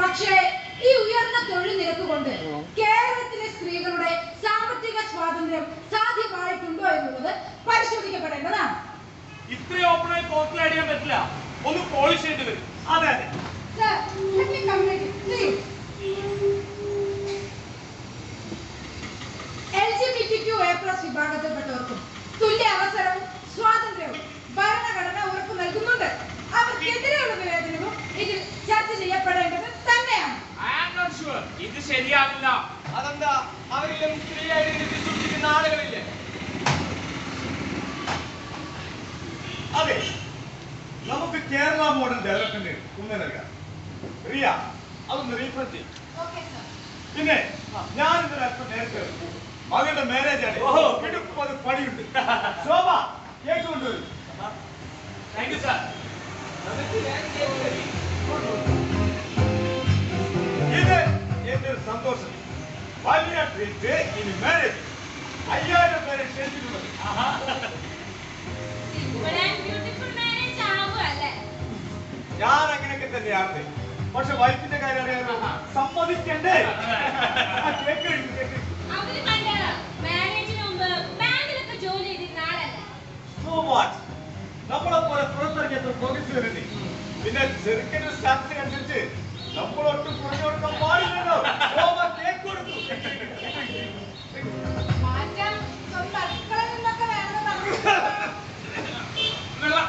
പക്ഷേ ഈ ഉയർന്ന തൊഴിൽ നിരക്ക് കൊണ്ട് കേരളത്തിലെ സ്ത്രീകളുടെ സാമ്പത്തിക സ്വാതന്ത്ര്യം സാധ്യമായിട്ടുണ്ടോ എന്നുള്ളത് പരിശോധിക്കപ്പെടേണ്ടതാണ്. ഇത്രയും ഓപ്പണായി പോർട്ടൽ അടിയാൻ പറ്റില്ല, ഒന്ന് പോളിഷ് ചെയ്ത് വരും. അതെ LGBTQA+ വിഭാഗത്തിൽപ്പെട്ടവർക്കും തുല്യ അവസരവും സ്വാതന്ത്ര്യവും ഭരണഘടന ഉറപ്പു നൽകുന്നുണ്ട്. അവർക്കെതിരെയുള്ള വിവേചനവും ഇതിൽ ചർച്ച ചെയ്യപ്പെടേണ്ടത് തന്നെയാണ്. ഇത് ശരിയാവില്ല. അതെന്താ? അവരിലും സ്ത്രീ ഐഡന്റിറ്റി സൂക്ഷിക്കുന്ന ആളുകളില്ലേ? അതെ, നമുക്ക് കേരള മോഡൽ ഡെവലപ്മെന്റ് ഊന്നൽ നൽകാം. റിയ, അതൊന്ന് റീഫ്രഷ് ചെയ്യും. പിന്നെ ഞാൻ ഇന്നലെ അല്പം നേരത്തെ മകളുടെ മാരേജ് ആണ്. അത് പണിയുണ്ട്. ശോഭ കേക്ക് കൊണ്ടുവരും. Thank you sir. ഇത് എന്റെ ഒരു സന്തോഷം. വലിയ ട്രീറ്റ്. ഇനി മാരേജ് 5000 പേരെ ക്ഷണിച്ചിട്ടുണ്ട്. ഞാൻ അങ്ങനെയൊക്കെ തന്നെയാണ്. പക്ഷെ വൈഫിന്റെ കാര്യം അറിയാമോ? സമ്മതിക്കണ്ടേ? Cake cake. നമ്മളെ പോലെ പുറത്തിറങ്ങിയത്ര പ്രൊഫസറിനെ പിന്നെ ചെറുക്കന്റെ സ്റ്റാറ്റസ് അനുസരിച്ച് നമ്മളൊട്ടും കുറഞ്ഞു കൊടുക്കാൻ പാടില്ലല്ലോ. കേക്ക് കൊടുത്തു. വെള്ളം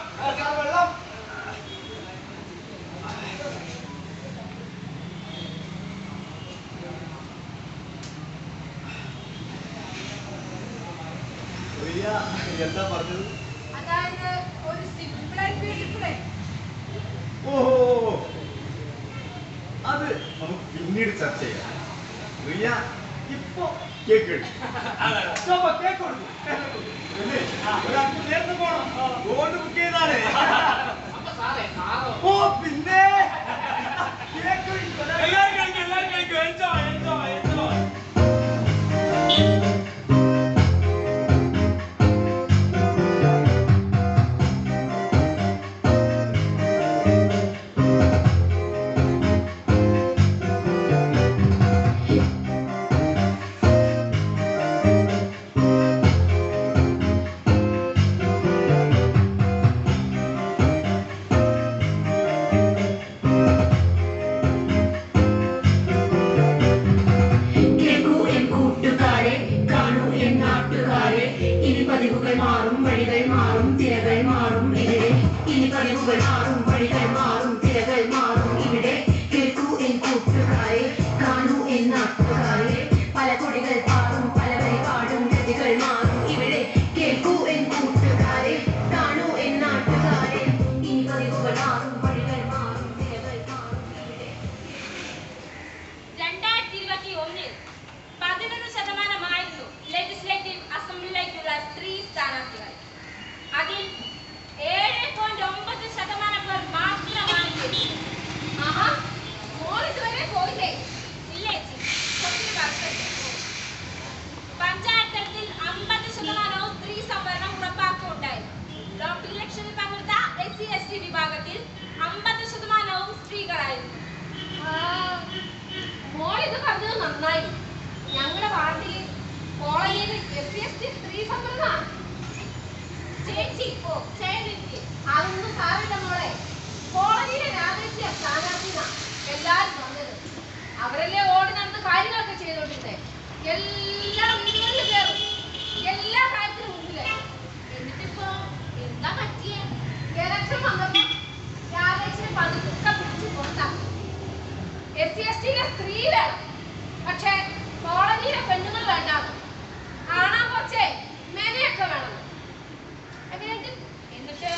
എന്താ പറഞ്ഞത്? അതായത് ഒരു സിമ്പിൾ ആൻഡ് ബ്യൂട്ടിഫുൾ. ഓഹോ, അത് നമുക്ക് പിന്നീട് ചർച്ച ചെയ്യാം. റിയ ഇപ്പൊ കേക്ക് കേക്ക് കൊടുത്തു. നേരത്തെ പോണം. ഗോൾഡ് ബുക്ക് ചെയ്താണ്. ഓ പിന്നെ കേക്ക് എല്ലാവരും കഴിക്കും. Enjoy enjoy enjoy. ഞങ്ങളുടെ പാർട്ടിയിൽ കോളനിയിൽ SC/ST സ്ത്രീ സംവരണമാണ്. ചേച്ചി അതൊന്നും സാരമില്ല മോളെ. കോളനിയിലെ രാജകീയ സ്ഥാനാർത്ഥിയാണ് എല്ലാരും വന്നത്. അവരല്ലേ ഓടി നടന്ന് കാര്യങ്ങളൊക്കെ ചെയ്തോണ്ടിരുന്നേ. എല്ലാ വീടുകളിലും കയറും, എല്ലാ കാര്യത്തിനും മുമ്പിലായി. എന്നിട്ടിപ്പോ എന്താ പറ്റിയ? ഇലക്ഷൻ വന്നപ്പോ രാജേഷിനെ പതുക്കെ പിടിച്ച് പുറത്താക്കി. SC/ST സ്ത്രീ വേണം, പക്ഷെ കോളനിയിലെ പെണ്ണുങ്ങൾ വേണ്ടാന്ന്. കാണാൻ കുറച്ചേ മെനയൊക്കെ വേണം. എന്നിട്ട്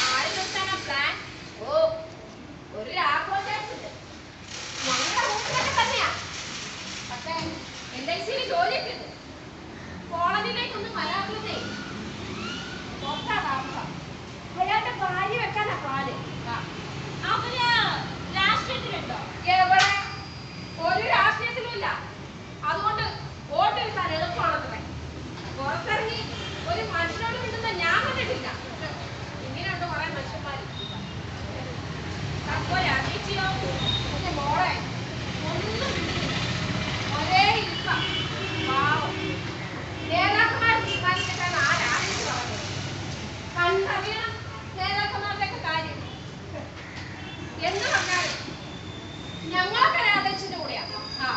ആര് നിർത്താനാ പ്ലാൻ? ഓ, ഒരു രാഘവചാട്ടുണ്ട്. ഞങ്ങളുടെ റൂട്ടിലൊക്കെ തന്നെയാ. പക്ഷെ LIC-യിൽ ജോലിയൊക്കെ ഉണ്ട്. കോളനിയിലേക്കൊന്നും വരാറില്ലേ. പുറത്താ താമസം. അയാളുടെ ഭാര്യ വെക്കാനാ പാല്. അവര് രാഷ്ട്രീയത്തിലുണ്ടോ? എവിടെ? ഒരു രാഷ്ട്രീയത്തിലും ഇല്ല. അതുകൊണ്ട് വോട്ട് എടുക്കാൻ എളുപ്പമാണത്രേ. പുറത്തിറങ്ങി ഒരു മനുഷ്യനോട് കിട്ടുന്ന ഞാൻ കണ്ടിട്ടില്ല. ഇങ്ങനെയുണ്ട് കുറെ മനുഷ്യന്മാര്. മോളെ ഒന്നും കിട്ടുന്നില്ല. ഒരേ ഇരിപ്പാ. പാവം. നേതാക്കന്മാർ തീരുമാനിച്ചിട്ടാണ് ആരാധിച്ചു പറഞ്ഞത്. കണ്ടറിയണം നേതാക്കന്മാരുടെയൊക്കെ കാര്യം. എന്ന് പറഞ്ഞാലും ഞങ്ങളൊക്കെ രാധേച്ചിന്റെ കൂടെയാ. ആ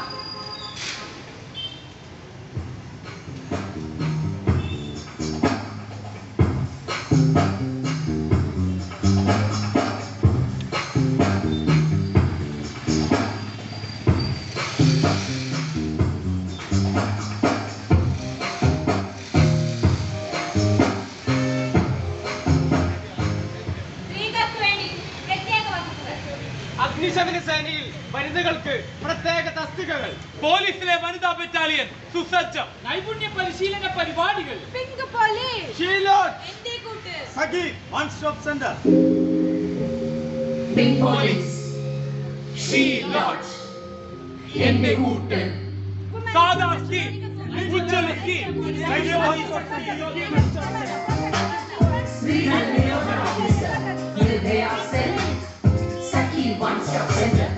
അഗ്നിശമന സേനയിൽ വനിതകൾക്ക് പ്രത്യേക തസ്തികകൾ, പോലീസിലെ വനിതാ ബറ്റാലിയൻ സുസജ്ജം, നൈപുണ്യ പരിശീലന പരിപാടികൾ, പിങ്ക് പോലീസ്, ഷീലോട്ട്, എന്റെ കൂട്ട്, Sakhi one stop centre, Pink Police, She Lodge, എന്റെ കൂട്ട്, സാദാ scheme, Ujjwala scheme, Street and Neighborhood Officer, Nirbhaya Cell, Sakhi One Stop Center,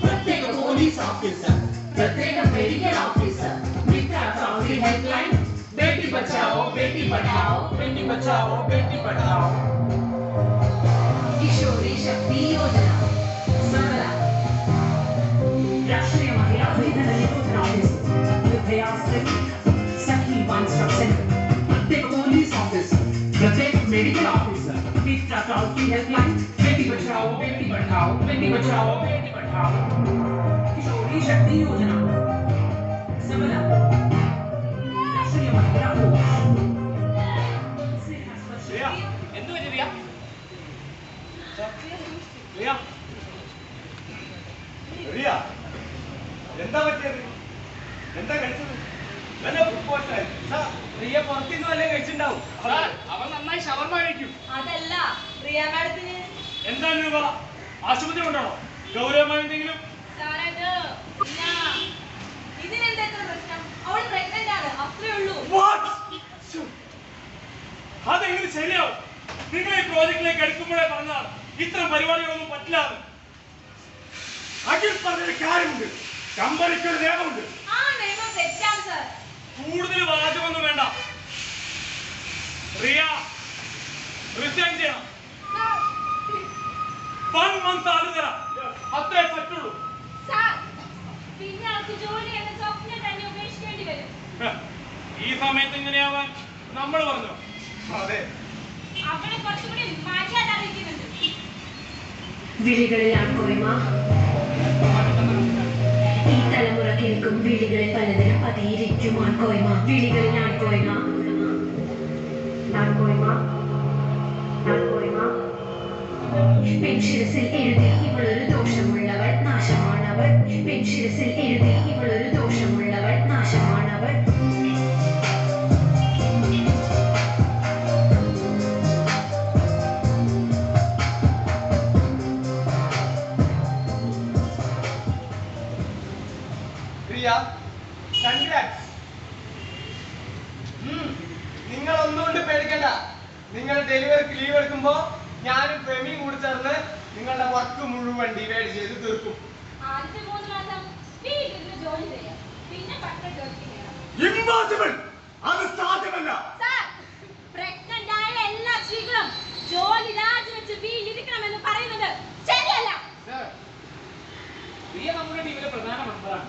പ്രത്യേക പോലീസ് ഓഫീസർ, പ്രത്യേക medical officer, Mitra family help line, Beti Bachao Beti Padhao, Beti Bachao Beti Padhao, Kishori Shakti Yojana, സമല, രാഷ്ട്രീയ മഹിളാ വികസന നിരോധന office, Nirbhaya cell, Sakhi one stop centre, പ്രത്യേക police officer, പ്രത്യേക medical officer, Mitra family help line, Beti Bachao Beti Padhao, Beti Bachao Beti Padhao, Kishori Shakti Yojana, സമല, രാഷ്ട്രീയ മഹിളാ എന്തു പറ്റിയ റിയ എന്താ പറ്റിയത്? എന്താ കഴിച്ചത്? നല്ല ഫുഡ് പോയ്സൺ ആയി. റിയ പുറത്തുനിന്ന് വല്ല കഴിച്ചിട്ടുണ്ടാവും. അവൻ നന്നായി ഷവർമ കഴിക്കും. അതല്ല റിയ മാഡത്തിന് എന്താ രൂപ? ആശുപത്രി കൊണ്ടാണോ? ഗൗരവമായ എന്തെങ്കിലും? ഇതിനെന്താ ഇത്ര പ്രശ്നം? അവൾ പ്രഗ്നന്റ് ആണ്, അത്രേ ഉള്ളൂ. അതെങ്ങനെ ശരിയാവും? നിങ്ങൾ ഈ പ്രോജക്റ്റിലേക്ക് എടുക്കുമ്പോഴേ പറഞ്ഞാൽ ഇത്തരം പരിപാടികളൊന്നും പറ്റില്ല. അഖിൽ പറഞ്ഞൊരു കാര്യമുണ്ട്, കമ്പനിക്കൊരു നിയമമുണ്ട്. ആ നിയമം തെറ്റാണ് സർ. കൂടുതൽ വാചകമൊന്നും വേണ്ട. റിയ റിസൈൻ ചെയ്യണം. 1 month ആള് തരാം, അത്രേ പറ്റുള്ളൂ. സർ, പിന്നെ അവർക്ക് ജോലി എന്ന സ്വപ്നം തന്നെ ഉപേക്ഷിക്കേണ്ടി വരും. ഈ സമയത്ത് ഇങ്ങനെയാവാൻ നമ്മൾ പറഞ്ഞു. അതെ, അവനെ കുറച്ചുകൂടി മര്യാദ അറിയിക്കുന്നുണ്ട്. വിളികളിൽ ആൺകോയ്മ, ഈ തലമുറ കേൾക്കും വിളികളിൽ പലതിനും പതിയിരിക്കും ആൺകോയ്മ, വിളികളിൽ ആൺകോയ്മ, ആൺകോയ്മ, ആൺകോയ്മ, പെൻഷിരസിൽ എഴുതി ഇവളൊരു ദോഷമുള്ളവൾ, നാശമാണവൾ, പെൻഷിരസിൽ എഴുതി ഇവളൊരു ദോഷമുള്ളവൾ, നാശമാണവൾ. നിങ്ങൾ ഒന്നുകൊണ്ട് പേടിക്കണ്ട. നിങ്ങൾ ഡെലിവറിക്ക് ലീവ് എടുക്കുമ്പോ ഞാനും പ്രേമിയും കൂടി ചേർന്ന് നിങ്ങളുടെ വർക്ക് മുഴുവൻ ഡിവൈഡ് ചെയ്ത് തീർക്കും. ആദ്യത്തെ 3 മാസം വീട്ടിൽ ജോലി ചെയ്യാം, പിന്നെ പട്ട ജോലി ചെയ്യണം. ഇംപോസിബിൾ, അത് സാധ്യമല്ല. സർ, പ്രഗ്നന്റ് ആയ എല്ലാ സ്ത്രീകളും ജോലി രാജിവെച്ച് വീട്ടിലിരിക്കണമെന്ന് പറയുന്നത് ശരിയല്ല. റിയ നമ്മുടെ ടീമിലെ പ്രധാന മെമ്പറാണ്.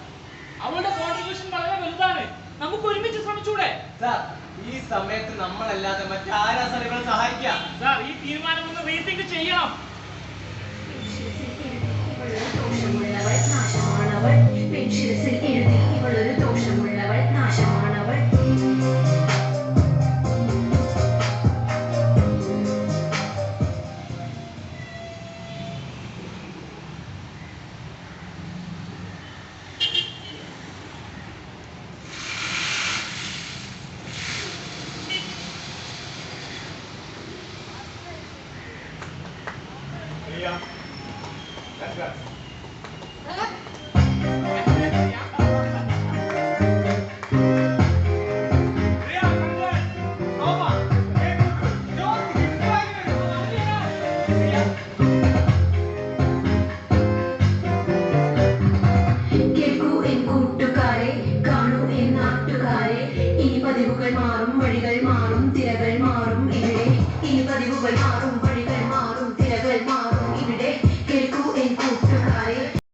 അവളുടെ കോൺട്രിബ്യൂഷൻ വളരെ വലുതാണ്. നമുക്ക് ഒരുമിച്ച് ശ്രമിച്ചൂടെ? സാർ, ഈ സമയത്ത് നമ്മളല്ലാതെ മറ്റാരാ സാർ ഇവളെ സഹായിക്കാം? സാർ, ഈ തീരുമാനം ഒന്ന് റീതിങ്ക് ചെയ്യണം. ദോഷമുള്ളവൾ, നാശമാണവൾ, പെൻഷിരസിൽ എഴുതി ഇവളൊരു ദോഷമുള്ളവൾ, നാശമാണവൾ. Riya, let's go. കേൾക്കൂ എൻ കൂട്ടുകാരെ, കാണൂ എൻ നാട്ടുകാരെ, ഇനി പതിവുകൾ മാറും, വഴികൾ മാറും, തിരകൾ മാറും ഇവിടെ. ഇനി പതിവുകൾ മാറും, വഴികൾ